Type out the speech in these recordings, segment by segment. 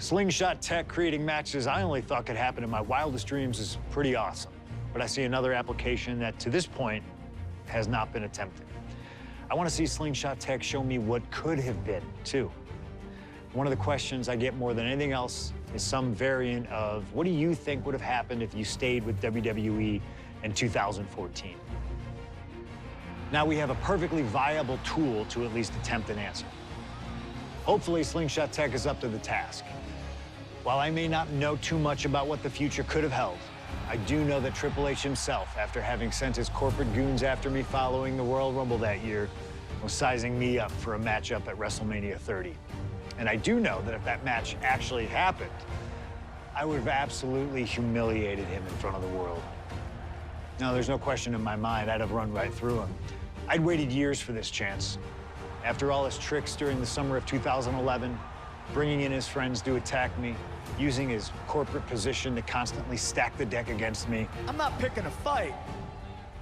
Slingshot tech creating matches I only thought could happen in my wildest dreams is pretty awesome. But I see another application that, to this point, has not been attempted. I want to see Slingshot tech show me what could have been, too. One of the questions I get more than anything else is some variant of, what do you think would have happened if you stayed with WWE in 2014? Now we have a perfectly viable tool to at least attempt an answer. Hopefully, Slingshot Tech is up to the task. While I may not know too much about what the future could have held, I do know that Triple H himself, after having sent his corporate goons after me following the Royal Rumble that year, was sizing me up for a matchup at WrestleMania 30. And I do know that if that match actually happened, I would have absolutely humiliated him in front of the world. Now, there's no question in my mind I'd have run right through him. I'd waited years for this chance. After all his tricks during the summer of 2011, bringing in his friends to attack me, using his corporate position to constantly stack the deck against me. I'm not picking a fight.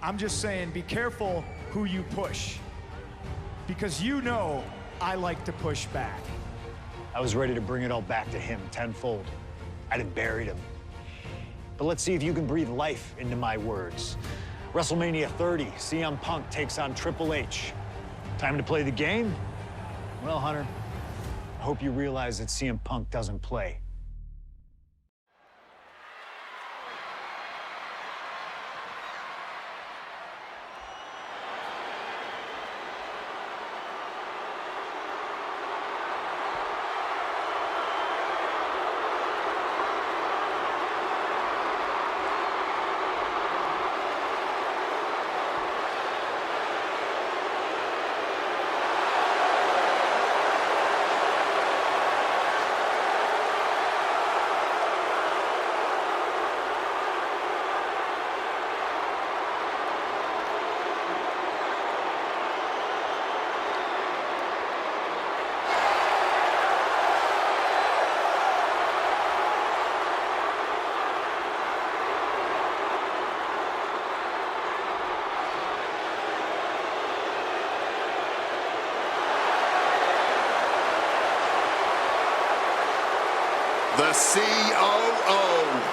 I'm just saying be careful who you push. Because you know I like to push back. I was ready to bring it all back to him tenfold. I'd have buried him. But let's see if you can breathe life into my words. WrestleMania 30, CM Punk takes on Triple H. Time to play the game? Well, Hunter, I hope you realize that CM Punk doesn't play. The COO,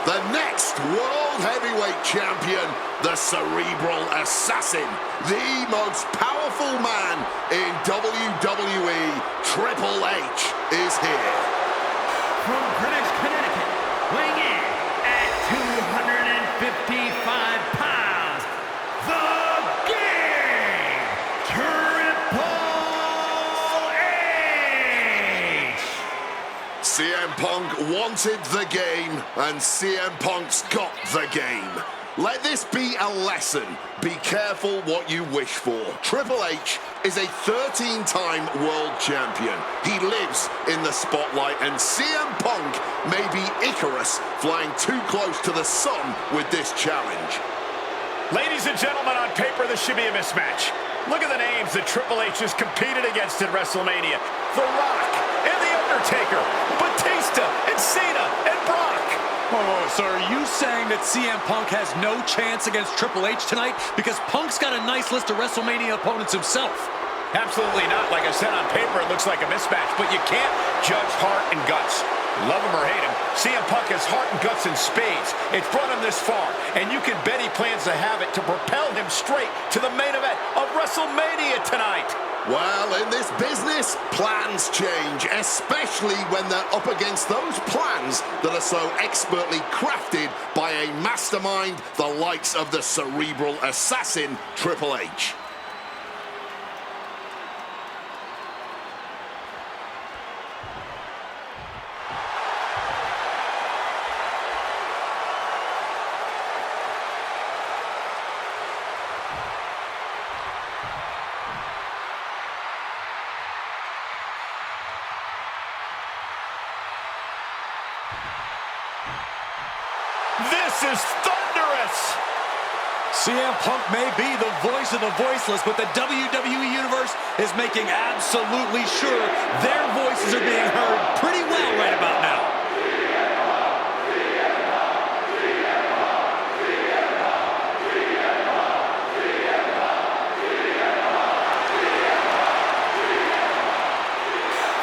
the next World Heavyweight Champion, the Cerebral Assassin, the most powerful man in WWE, Triple H, is here. From Greenwich, Connecticut, weighing in at 255 pounds, the Game, Triple H! CM Punk wanted the game, and CM Punk's got the game. Let this be a lesson. Be careful what you wish for. Triple H is a 13-time world champion. He lives in the spotlight, and CM Punk may be Icarus flying too close to the sun with this challenge. Ladies and gentlemen, on paper, this should be a mismatch. Look at the names that Triple H has competed against at WrestleMania. The Rock and The Undertaker, Batista and Cena and Brock. Oh, so are you saying that CM Punk has no chance against Triple H tonight? Because Punk's got a nice list of WrestleMania opponents himself. Absolutely not. Like I said, on paper, it looks like a mismatch, but you can't judge heart and guts. Love him or hate him, CM Punk has heart and guts in spades. It's brought him this far, and you can bet he plans to have it to propel him straight to the main event of WrestleMania tonight. Well, in this business, plans change, especially when they're up against those plans that are so expertly crafted by a mastermind the likes of the Cerebral Assassin, Triple H. This is thunderous! CM Punk may be the voice of the voiceless, but the WWE Universe is making absolutely sure their voices are being heard pretty well right about now.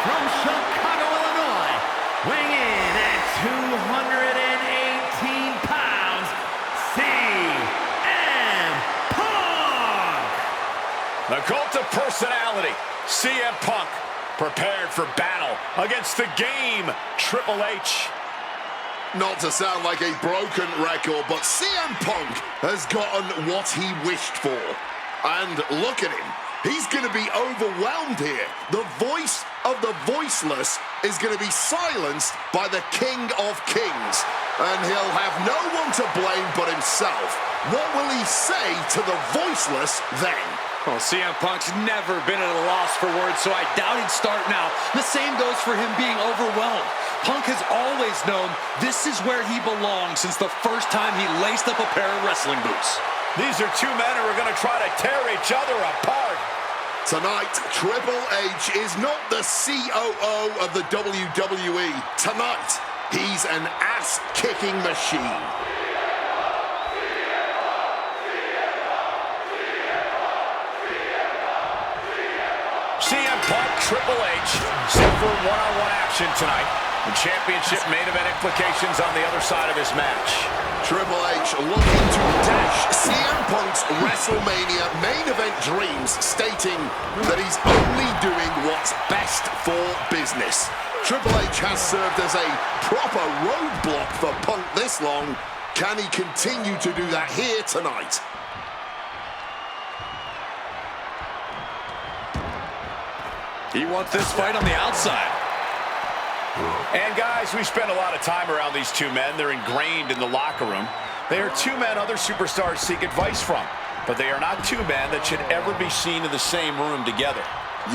From Chicago, Illinois, weighing in cult of personality, CM Punk, prepared for battle against the game, Triple H. Not to sound like a broken record, but CM Punk has gotten what he wished for. And look at him. He's going to be overwhelmed here. The voice of the voiceless is going to be silenced by the King of Kings. And he'll have no one to blame but himself. What will he say to the voiceless then? Well, CM Punk's never been at a loss for words, so I doubt he'd start now. The same goes for him being overwhelmed. Punk has always known this is where he belongs since the first time he laced up a pair of wrestling boots. These are two men who are going to try to tear each other apart. Tonight, Triple H is not the COO of the WWE. Tonight, he's an ass-kicking machine. CM Punk, Triple H, set for one-on-one action tonight. The championship main event implications on the other side of this match. Triple H looking to dash CM Punk's WrestleMania main event dreams, stating that he's only doing what's best for business. Triple H has served as a proper roadblock for Punk this long. Can he continue to do that here tonight? He wants this fight on the outside. And guys, we spend a lot of time around these two men. They're ingrained in the locker room. They are two men other superstars seek advice from, but they are not two men that should ever be seen in the same room together.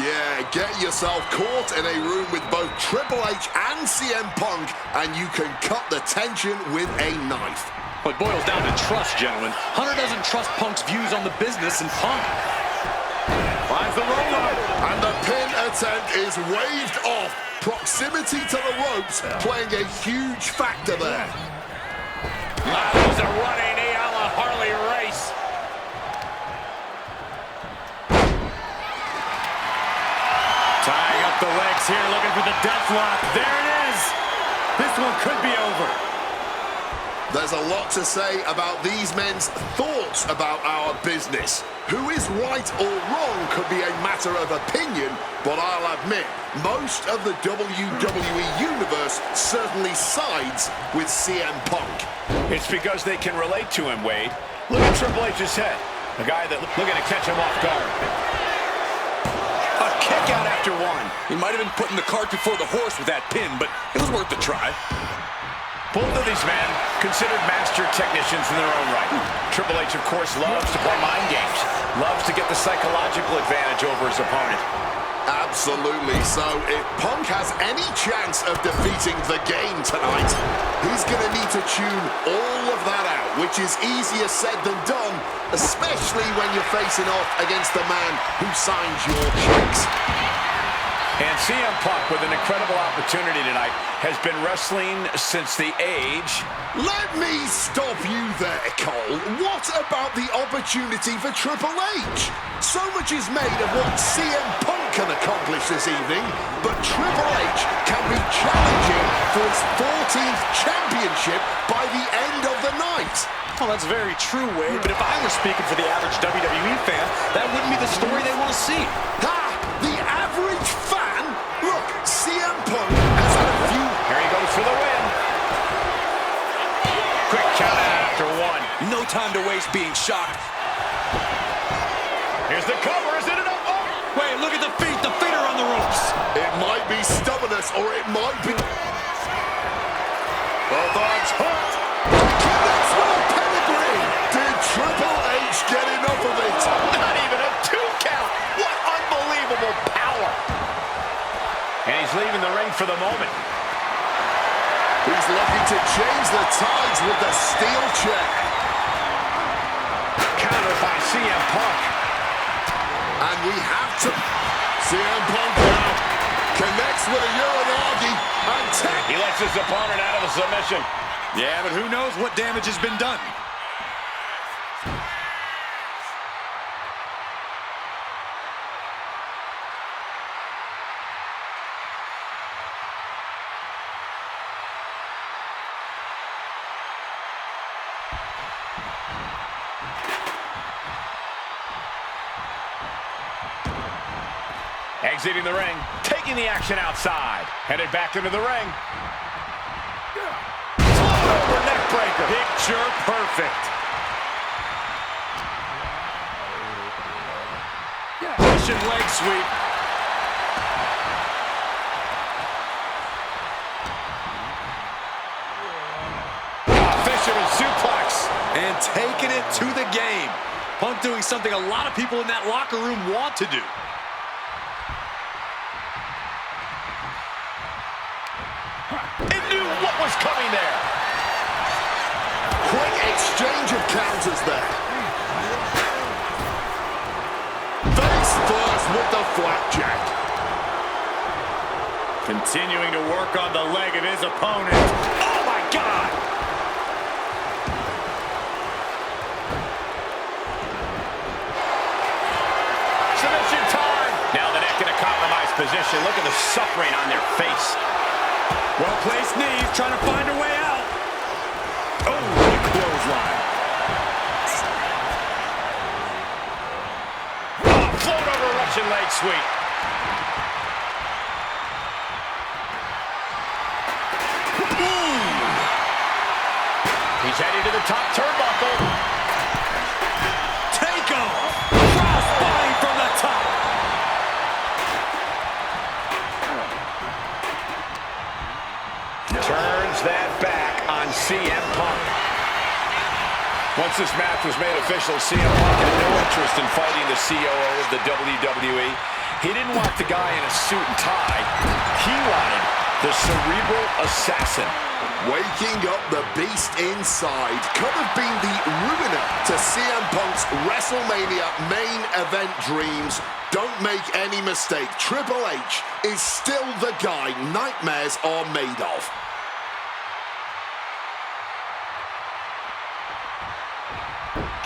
Yeah, get yourself caught in a room with both Triple H and CM Punk, and you can cut the tension with a knife. It boils down to trust, gentlemen. Hunter doesn't trust Punk's views on the business, and Punk finds the roller. And the pin attempt is waved off. Proximity to the ropes playing a huge factor there. That was a running knee a la Harley Race. Tying up the legs here, looking for the death lock. There it is. This one could be over. There's a lot to say about these men's thoughts about our business. Who is right or wrong could be a matter of opinion, but I'll admit, most of the WWE Universe certainly sides with CM Punk. It's because they can relate to him, Wade. Look at Triple H's head. A guy that looking to catch him off guard. A kick out after one. He might have been putting the cart before the horse with that pin, but it was worth a try. Both of these men considered master technicians in their own right. Triple H, of course, loves to play mind games. Loves to get the psychological advantage over his opponent. Absolutely. So if Punk has any chance of defeating the game tonight, he's going to need to tune all of that out, which is easier said than done, especially when you're facing off against the man who signs your checks. And CM Punk, with an incredible opportunity tonight, has been wrestling since the age... Let me stop you there, Cole. What about the opportunity for Triple H? So much is made of what CM Punk can accomplish this evening, but Triple H can be challenging for his 14th championship by the end of the night. Well, that's very true, Wade, but if I were speaking for the average WWE fan, that wouldn't be the story they want to see. Ha! The average fan? Look, CM Punk has had a few... Here he goes for the win. Quick count after one. No time to waste being shocked. Here's the cover. Is it enough? Oh! Wait, look at the feet. The feet are on the ropes. It might be stubbornness, or it might be... Both arms hooked. Connects with a pedigree. Did Triple H get enough of it? Not even a 2 count. What unbelievable power. And he's leaving the ring for the moment. He's looking to change the tides with the steel chair. Countered by CM Punk. And we have to... CM Punk now connects with a Uranagi and He lets his opponent out of a submission. Yeah, but who knows what damage has been done. Exiting the ring, taking the action outside. Headed back into the ring. Over neck breaker. Picture perfect. Russian leg sweep. Fisherman suplex. And taking it to the game. Punk doing something a lot of people in that locker room want to do. It knew what was coming there. Quick exchange of counters there. Face first with the flapjack. Continuing to work on the leg of his opponent. Oh my God! Submission time. Now the neck in a compromised position. Look at the suffering on their face. Well-placed knees, trying to find a way out. Oh, what a clothesline. Oh, float over Russian leg sweep. He's heading to the top turnbuckle. Take off. Crossbody from the top. Turns that back on CM Punk. Once this match was made official, CM Punk had no interest in fighting the COO of the WWE. He didn't want the guy in a suit and tie. He wanted the cerebral assassin. Waking up the beast inside could have been the ruiner to CM Punk's WrestleMania main event dreams. Don't make any mistake, Triple H is still the guy nightmares are made of.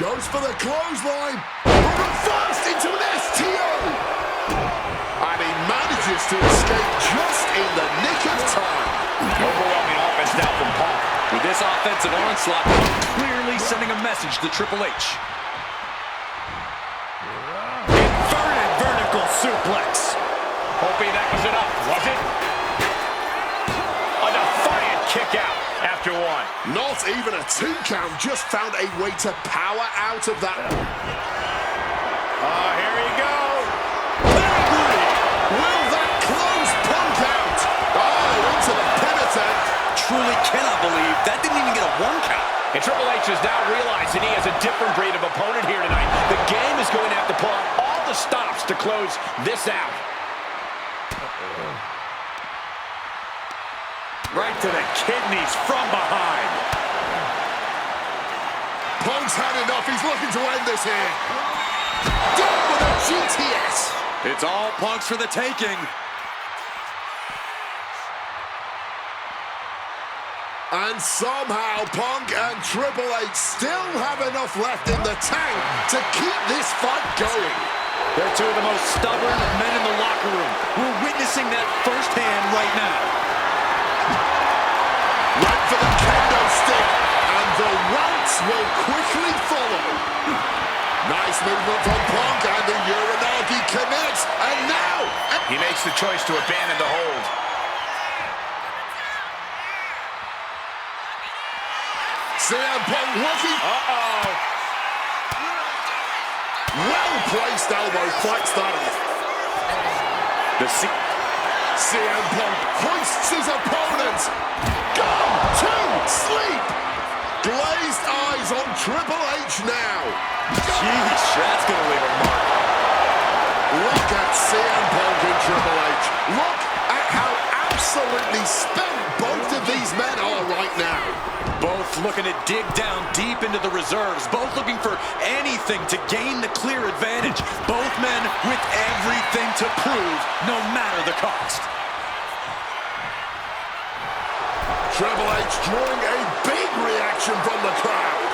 Goes for the clothesline. Reversed into an STO. And he manages to escape just in the nick of time. Overwhelming offense now from Punk. With this offensive onslaught, clearly sending a message to Triple H. Inverted vertical suplex. Hoping that was enough, was it? A defiant kick out after one. Not even a 2 count, just found a way to power out of that. Oh, here we go. Will that close Punk out? Oh, into the pin attempt. Truly cannot believe that didn't even get a 1 count. And Triple H is now realizing he has a different breed of opponent here tonight. The game is going to have to pull out all the stops to close this out. Right to the kidneys from behind. Punk's had enough. He's looking to end this here. Done with a GTS. It's all Punk's for the taking. And somehow Punk and Triple H still have enough left in the tank to keep this fight going. They're two of the most stubborn men in the locker room. We're witnessing that firsthand right now. Went for the kendo stick, and the welts will quickly follow. Nice movement from Punk, and the Uranagi connects, and now... He makes the choice to abandon the hold. CM Punk looking... Uh-oh. Well-placed elbow fights that off. CM Punk hoists his opponent. Gone to sleep. Glazed eyes on Triple H now. Jeez, that's going to leave a mark. Look at CM Punk and Triple H. Look at how absolutely spent both of these men are right now. Both looking to dig down deep into the reserves. Both looking for anything to gain the clear advantage. Both men with everything to prove, no matter the cost. Triple H drawing a big reaction from the crowd.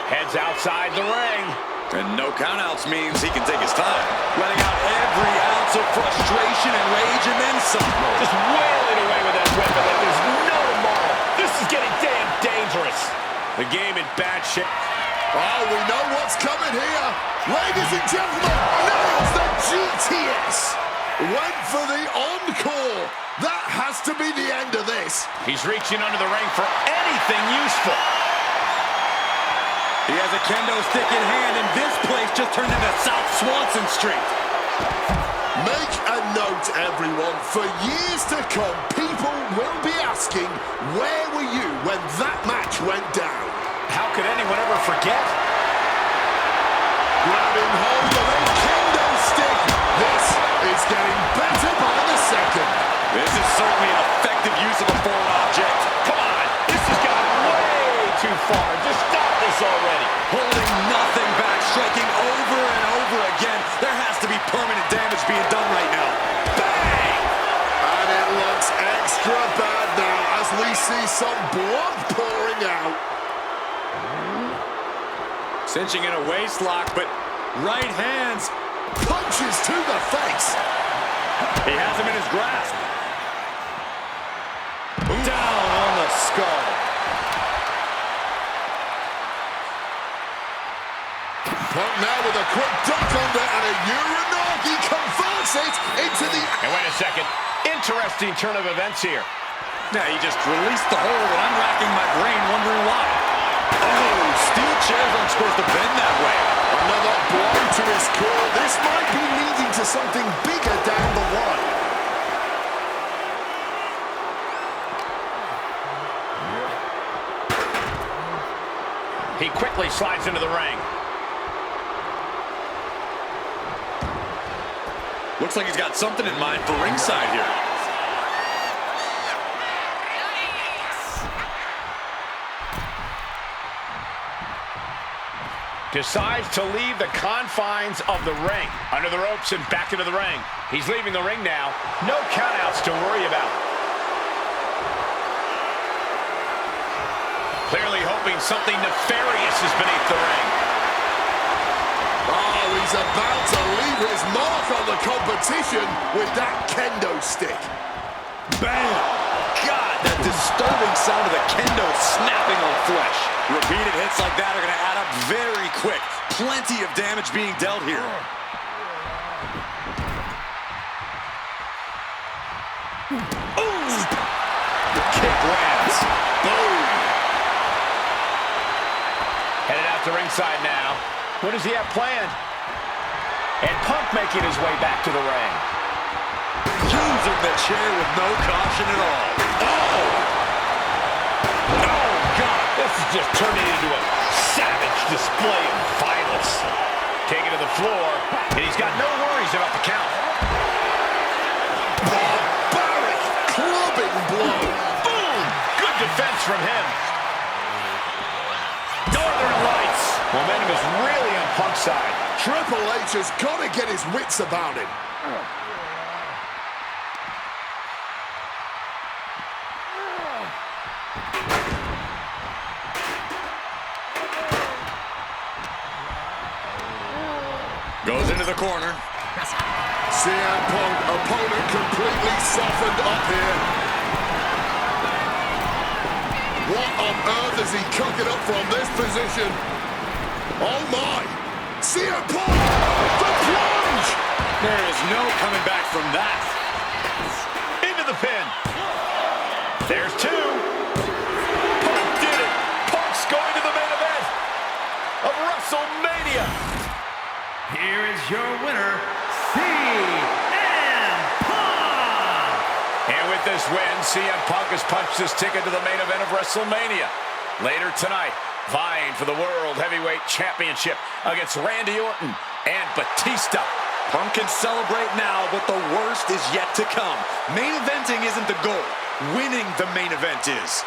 Heads outside the ring. And no countouts means he can take his time. Letting out every ounce of frustration and rage and then some. Just wailing away with that weapon like there's no tomorrow. This is getting damn dangerous. The game in bad shape. Oh, we know what's coming here. Ladies and gentlemen, nails the GTS. Went for the encore. That has to be the end of this. He's reaching under the ring for anything useful. He has a kendo stick in hand, and this place just turned into South Swanson Street. Make a note, everyone. For years to come, people will be asking, where were you when that match went down? How could anyone ever forget? Grabbing hold of a kendo stick. This is getting better by the second. This is certainly an effective use of a foreign object. Come on, this has gone way too far. Just stop this already. Holding nothing back, striking over and over again. There has to be permanent damage being done right now. Bang! And it looks extra bad now as we see some blood pouring out. Cinching in a waist lock, but right hands. Punches to the face. He has him in his grasp. Down on the skull. Punk now with a quick duck under and a Uranagi converts it into the... And wait a second. Interesting turn of events here. Now he just released the hold, and I'm racking my brain wondering why. Oh, steel chairs aren't supposed to bend that way. Another blow to his core. This might be leading to something bigger down the line. He quickly slides into the ring. Looks like he's got something in mind for ringside here. Decides to leave the confines of the ring. Under the ropes and back into the ring. He's leaving the ring now. No countouts to worry about. Clearly hoping something nefarious is beneath the ring. Oh, he's about to leave his mark on the competition with that kendo stick. Bam! God, that disturbing sound of the kendo snapping on flesh. Repeated hits like that are going to add up very quick. Plenty of damage being dealt here. Ooh! The kick lands. Boom! Headed out to ringside now. What does he have planned? And Punk making his way back to the ring. Using the chair with no caution at all. Oh! Oh, God! This is just turning into a savage display of violence. Taken to the floor, and he's got no worries about the count. Barbaric clubbing blow. Boom! Good defense from him. Northern Lights. Momentum is really on Punk's side. Triple H has got to get his wits about him. Goes into the corner. CM Punk, opponent completely softened up here. What on earth is he cooking up from this position? Oh my! CM Punk, the plunge! There is no coming back from that. Into the pin. There's two. Punk did it. Punk's going to the main event of WrestleMania. Here is your winner, CM Punk! And with this win, CM Punk has punched his ticket to the main event of WrestleMania. Later tonight, vying for the World Heavyweight Championship against Randy Orton and Batista. Punk can celebrate now, but the worst is yet to come. Main eventing isn't the goal. Winning the main event is.